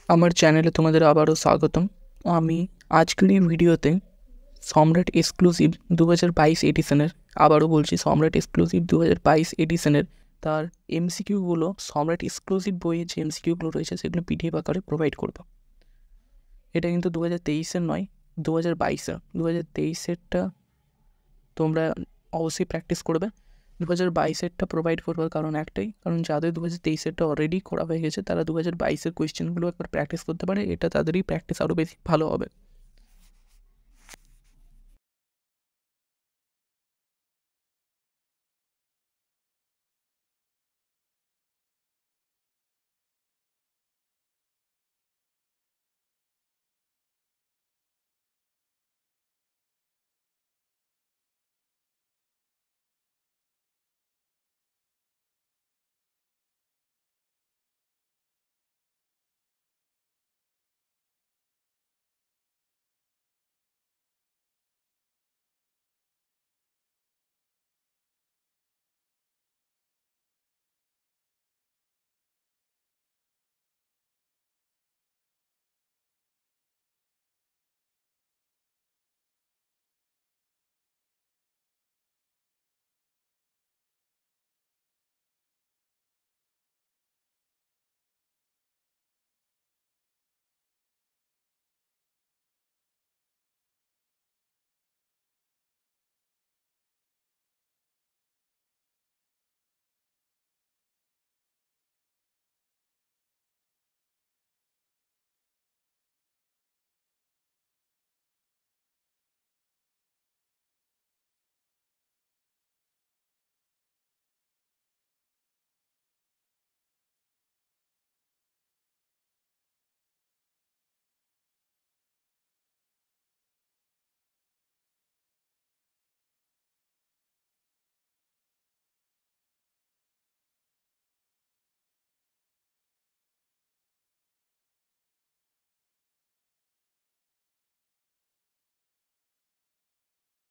আমার চ্যানেলে তোমাদের আবারও স্বাগতম। আমি আজকের এই ভিডিওতে সম্রাট এক্সক্লুসিভ 2022 এডিশনের, আবারও বলছি সম্রাট এক্সক্লুসিভ 2022 এডিশনের তার এমসিকিউগুলো, সম্রাট এক্সক্লুসিভ বইয়ে যে এমসিকিউগুলো রয়েছে সেগুলো পিডিএফ আকারে প্রোভাইড করব। এটা কিন্তু 2023-এর নয়, 2022-এর। 2023-এরটা তোমরা অবশ্যই প্র্যাকটিস করবে। 2022-এরটা প্রোভাইড করবার কারণ একটাই, কারণ যাদের 2023-এরটা অলরেডি করা হয়ে গেছে তারা 2022-এর কোয়েশ্চেনগুলো একবার প্র্যাকটিস করতে পারে, এটা তাদেরই প্র্যাকটিস আরও বেশি ভালো হবে।